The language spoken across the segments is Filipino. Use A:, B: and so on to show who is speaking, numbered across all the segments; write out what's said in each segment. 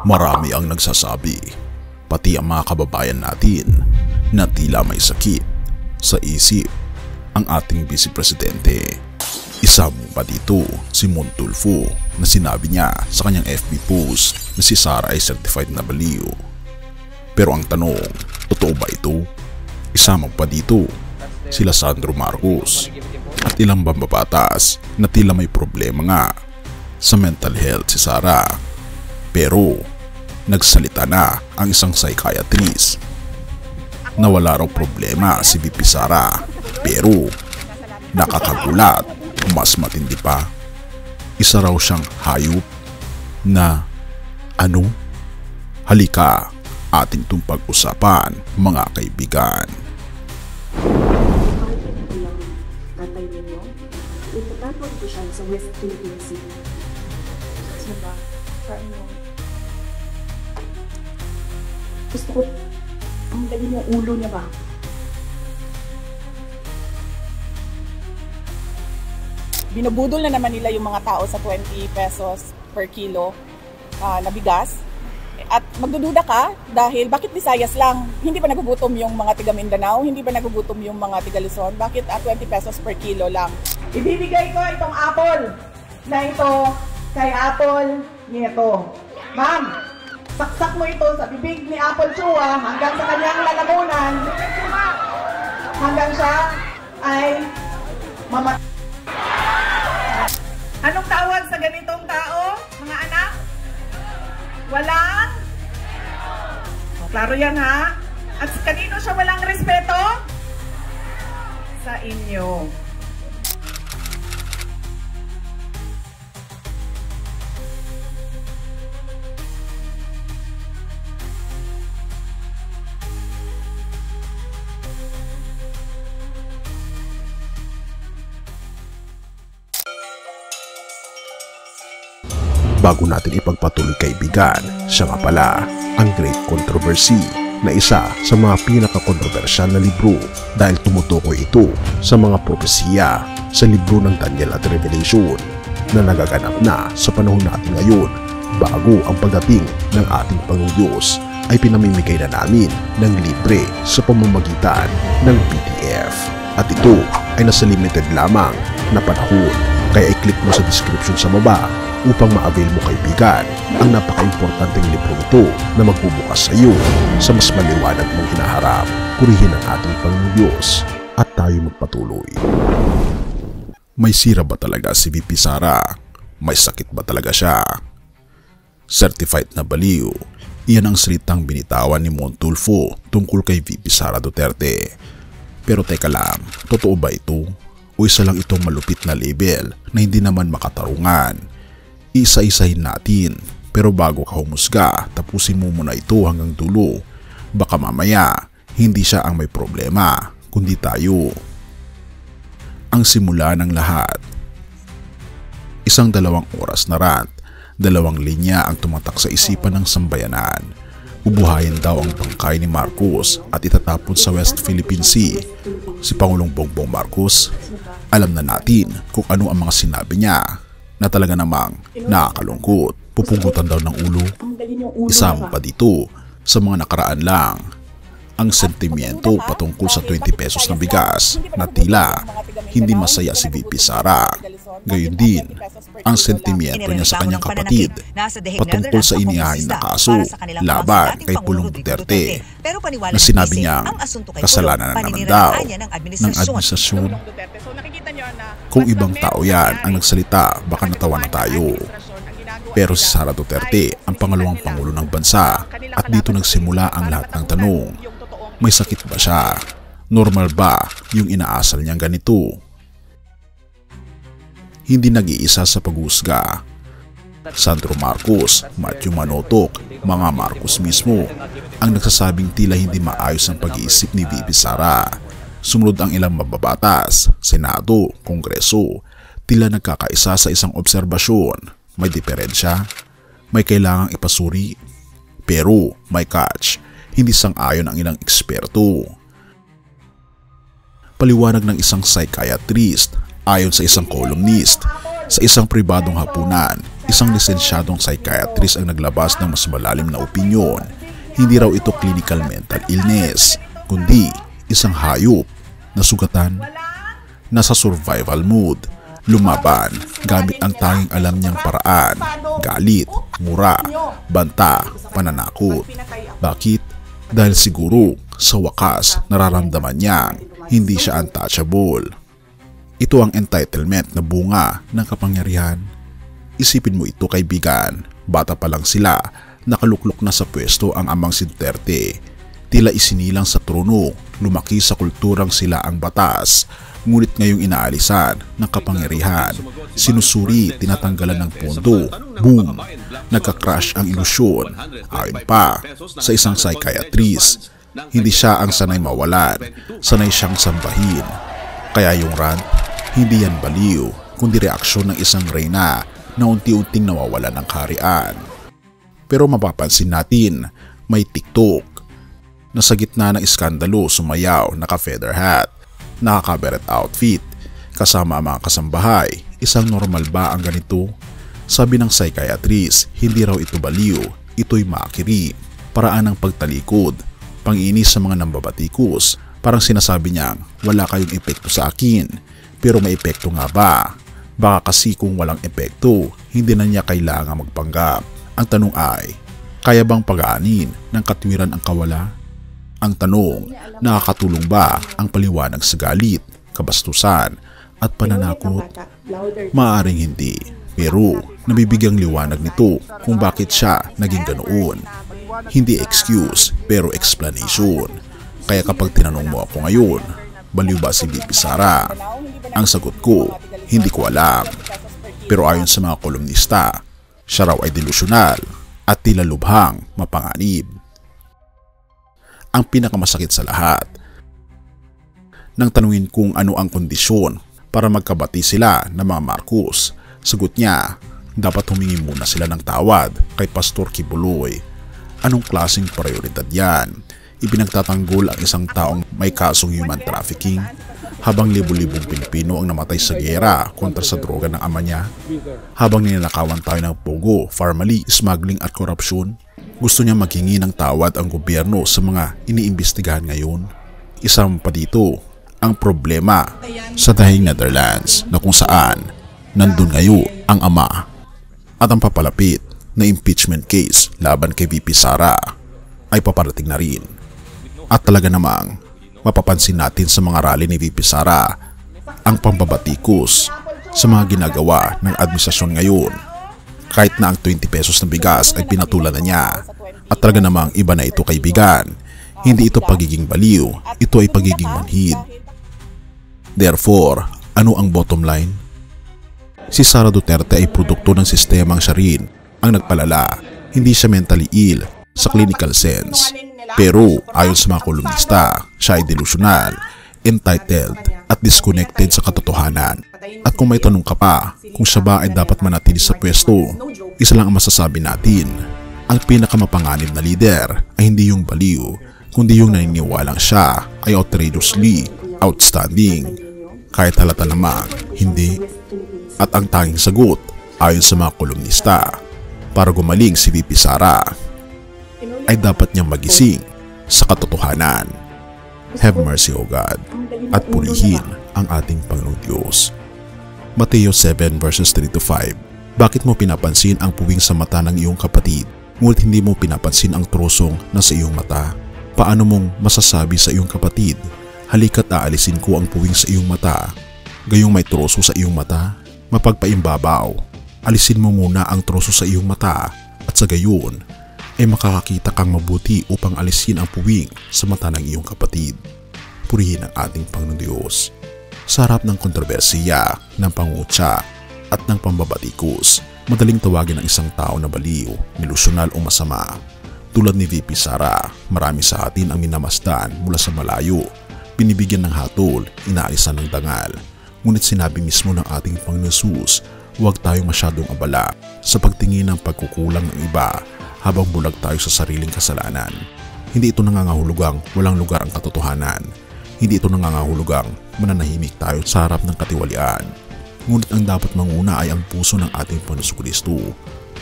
A: Marami ang nagsasabi, pati ang mga kababayan natin, na tila may sakit sa isip ang ating Vice Presidente. Isa mo pa dito si Mon Tulfo na sinabi niya sa kanyang FB post na si Sara ay certified na baliw. Pero ang tanong, totoo ba ito? Isama pa dito sila Sandro Marcos at ilang mambabatas na tila may problema nga sa mental health si Sara. Pero nagsalita na ang isang psychiatrist na wala raw problema si VP Sara, pero nakakagulat, mas matindi pa, isa raw siyang hayop na ano? Halika, ating itong pag-usapan mga kaibigan.
B: Tatay ninyo, itatapon ko siya sa West Philippine Sea. Diba? Paano? Gusto ko, ang galing yung ulo niya ba?
C: Binubudol na naman nila yung mga tao sa 20 pesos per kilo na bigas. At magdududa ka dahil bakit Visayas lang? Hindi ba nagugutom yung mga tiga Mindanao? Hindi ba nagugutom yung mga tiga Luzon? Bakit 20 pesos per kilo lang? Ibibigay ko itong apple na ito kay Apple nito. Ma'am, saksak mo ito sa bibig ni Apple Chua hanggang sa kanyang lalamunan. Hanggang siya ay mamatay. Anong tawag sa ganitong tao, mga anak? Walang? Klaro yan ha? At kanino siya walang respeto? Sa inyo.
A: Bago natin ipagpatuloy kaibigan, siya nga pala ang Great Controversy na isa sa mga pinaka-kontrobersyal na libro dahil tumutukoy ito sa mga propesiya sa libro ng Daniel at Revelation na nagaganap na sa panahon natin ngayon bago ang pagdating ng ating Panginoong Diyos ay pinamimigay na namin ng libre sa pamamagitan ng PDF. At ito ay nasa limited lamang na panahon, kaya i-click mo sa description sa baba upang ma-avail mo kaibigan ang napaka-importanteng libro ito na magbubukas sa iyo sa mas maliwanag mong hinaharap. Purihin ang ating Panginoong Diyos at tayo magpatuloy. May sira ba talaga si VP Sara? May sakit ba talaga siya? Certified na baliw, iyan ang salitang binitawan ni Mon Tulfo tungkol kay VP Sara Duterte. Pero teka lang, totoo ba ito? O isa lang itong malupit na label na hindi naman makatarungan? Isa-isahin natin, pero bago ka humusga, tapusin mo muna ito hanggang dulo. Baka mamaya, hindi siya ang may problema, kundi tayo. Ang simula ng lahat. Isang 2 oras na rant, 2 linya ang tumatak sa isipan ng sambayanan. Ubuhayin daw ang bangkay ni Marcos at itatapon sa West Philippine Sea. Si Pangulong Bongbong Marcos, alam na natin kung ano ang mga sinabi niya na talaga namang nakakalungkot. Pupugutan daw ng ulo. Isama pa dito sa mga nakaraan lang ang sentimiento patungkol sa 20 pesos na bigas na tila hindi masaya si VP Sara. Gayon din ang sentimiento niya sa kanyang kapatid patungkol sa inihain na kaso laban kay Pulong Duterte na sinabi niyang kasalanan na naman daw ng administrasyon. Kung ibang tao yan ang nagsalita, baka natawa na tayo. Pero si Sara Duterte ang pangalawang pangulo ng bansa at dito nagsimula ang lahat ng tanong. May sakit ba siya? Normal ba yung inaasal niyang ganito? Hindi nag-iisa sa pag-uusga. Sandro Marcos, Matthew Manotok, mga Marcos mismo ang nagsasabing tila hindi maayos ang pag-iisip ni VP Sara. Sumunod ang ilang mababatas, Senado, Kongreso, tila nagkakaisa sa isang obserbasyon. May diferensya, may kailangang ipasuri, pero may catch, hindi sang-ayon ang ilang eksperto. Paliwanag ng isang psychiatrist, ayon sa isang columnist, Sa isang pribadong hapunan, isang lisensyadong psychiatrist ang naglabas ng mas malalim na opinyon. Hindi raw ito clinical mental illness, kundi isang hayop na sugatan, nasa survival mood, lumaban gamit ang tanging alam niyang paraan, galit, mura, banta, pananakot. Bakit? Dahil siguro sa wakas nararamdaman niyang hindi siya untouchable. Ito ang entitlement na bunga ng kapangyarihan. Isipin mo ito, kaibigan, bata pa lang sila, nakaluklok na sa pwesto ang amang si Duterte. Tila isinilang sa trono, lumaki sa kulturang sila ang batas, ngunit ngayong inaalisan ng kapangyarihan, sinusuri, tinatanggalan ng pondo, boom, nagka-crash ang ilusyon. Ayon pa sa isang psychiatrist, hindi siya ang sanay mawalan, sanay siyang sambahin. Kaya yung rant, hindi yan baliw, kundi reaksyon ng isang reyna na unti-unting nawawalan ng kaharian. Pero mapapansin natin, may TikTok na sa gitna ng iskandalo sumayaw, naka-feather hat, naka-beret outfit, kasama ang mga kasambahay. Isang normal ba ang ganito? Sabi ng psychiatrist, hindi raw ito baliw, ito'y makiri, paraan ng pagtalikod, panginis sa mga nambabatikos. Parang sinasabi niyang, wala kayong epekto sa akin, pero may epekto nga ba? Baka kasi kung walang epekto, hindi na niya kailangan magpanggap. Ang tanong ay, kaya bang pag-aanin ng katwiran ang kawala? Ang tanong, nakakatulong ba ang paliwanag sa galit, kabastusan at pananakot? Maaaring hindi, pero nabibigyang liwanag nito kung bakit siya naging ganoon. Hindi excuse, pero explanation. Kaya kapag tinanong mo ako ngayon, baliw ba si VP Sara? Ang sagot ko, hindi ko alam. Pero ayon sa mga kolumnista, siya raw ay delusyonal at tila lubhang mapanganib. Ang pinakamasakit sa lahat, nang tanungin kung ano ang kondisyon para magkabati sila ng mga Marcos, sagot niya, dapat humingi muna sila ng tawad kay Pastor Kibuloy. Anong klaseng prioridad yan? Ipinagtatanggol ang isang taong may kasong human trafficking habang libo-libong Pilipino ang namatay sa giyera kontra sa droga ng ama niya, habang ninanakawan tayo ng pogo, family, smuggling at korupsyon. Gusto niya maghingi ng tawad ang gobyerno sa mga iniimbestigahan ngayon. Isang pa dito ang problema sa dahing Netherlands na kung saan nandun ngayon ang ama, at ang papalapit na impeachment case laban kay VP Sara ay paparating na rin. At talaga namang mapapansin natin sa mga rally ni VP Sara ang pambabatikos sa mga ginagawa ng administrasyon ngayon. Kahit na ang 20 pesos na bigas ay pinatulan na niya. At talaga namang iba na ito, kaibigan. Hindi ito pagiging baliw, ito ay pagiging manhid. Therefore, ano ang bottom line? Si Sara Duterte ay produkto ng sistemang siya rin ang nagpalala. Hindi siya mentally ill sa clinical sense. Pero ayon sa mga kolumnista, siya ay delusional, entitled at disconnected sa katotohanan. At kung may tanong ka pa kung siya ba ay dapat manatili sa pwesto, isa lang ang masasabi natin. Ang pinakamapanganib na leader ay hindi yung baliw, kundi yung naniniwalang siya ay outrageously outstanding. Kahit halata namang hindi. At ang tanging sagot ayon sa mga kolumnista para gumaling si VP Sara ay dapat niyang magising sa katotohanan. Have mercy, O God, at purihin ang ating Panginoong Diyos. Mateo 7 verses 3-5. Bakit mo pinapansin ang puwing sa mata ng iyong kapatid, ngunit hindi mo pinapansin ang trosong na sa iyong mata? Paano mong masasabi sa iyong kapatid, halika't aalisin ko ang puwing sa iyong mata, gayong may troso sa iyong mata? Mapagpaimbabaw, alisin mo muna ang troso sa iyong mata, at sa gayon ay makakakita kang mabuti upang alisin ang puwing sa mata ng iyong kapatid. Purihin ang ating Panginoong Diyos. Sa harap ng kontrobersiya, ng pangutya at ng pambabatikos, madaling tawagin ang isang tao na baliw, delusyonal o masama. Tulad ni VP Sara, marami sa atin ang minamasdan mula sa malayo, binibigyan ng hatol, inaalisan ng dangal. Ngunit sinabi mismo ng ating Panginoon Jesus, huwag tayong masyadong abala sa pagtingin ng pagkukulang ng iba habang bulag tayo sa sariling kasalanan. Hindi ito nangangahulugang walang lugar ang katotohanan. Hindi ito nangangahulugang mananahimik tayo sa harap ng katiwalian. Ngunit ang dapat manguna ay ang puso ng ating Panginoon Kristo,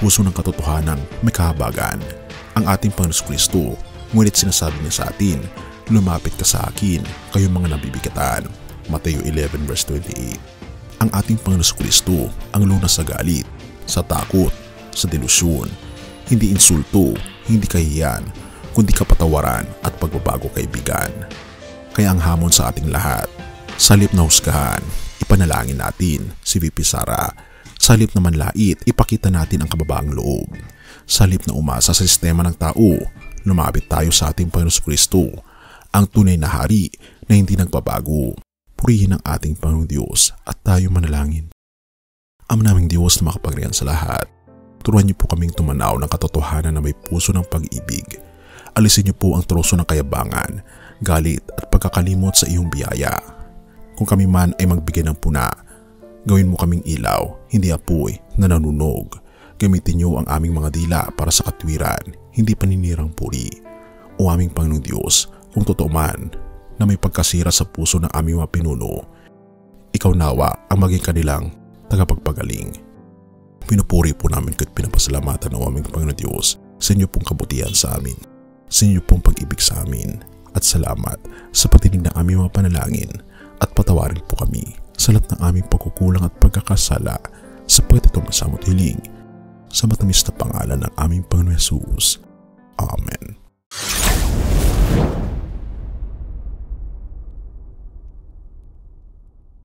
A: puso ng katotohanan may kahabagan. Ang ating Panginoon Kristo, ngunit sinasabi niya sa atin, lumapit ka sa akin, kayong mga nabibigatan. Mateo 11 verse 28. Ang ating Panginoon Kristo ang lunas sa galit, sa takot, sa delusyon. Hindi insulto, hindi kahiyan, kundi kapatawaran at pagbabago kaibigan. Kaya ang hamon sa ating lahat, sa halip na husgahan, ipanalangin natin si VP Sara. Sa halip na manlait, ipakita natin ang kababaang loob. Sa halip na umasa sa sistema ng tao, lumapit tayo sa ating Panginoon Kristo, ang tunay na hari na hindi nagbabago. Purihin ang ating Panginoong Diyos at tayo manalangin. Ama naming Diyos na makapangyarihan sa lahat, turuan niyo po kaming tumanaw ng katotohanan na may puso ng pag-ibig. Alisin niyo po ang troso ng kayabangan, galit at pagkakalimot sa iyong biyaya. Kung kami man ay magbigay ng puna, gawin mo kaming ilaw, hindi apoy na nanunog. Gamitin niyo ang aming mga dila para sa katwiran, hindi paninirang puri. O aming Panginoong Diyos, kung totoo man na may pagkasira sa puso ng aming mga pinuno, ikaw nawa ang maging kanilang tagapagpagaling. Pinupuri po namin at pinapasalamatan ng aming Panginoon Diyos sa inyo pong kabutihan sa amin, sa inyo pong pag-ibig sa amin, at salamat sa patinig ng aming mga panalangin at patawarin po kami sa lahat ng aming pagkukulang at pagkakasala sapagkat ito masamot hiling sa matamis na pangalan ng aming Panginoon Jesus. Amen.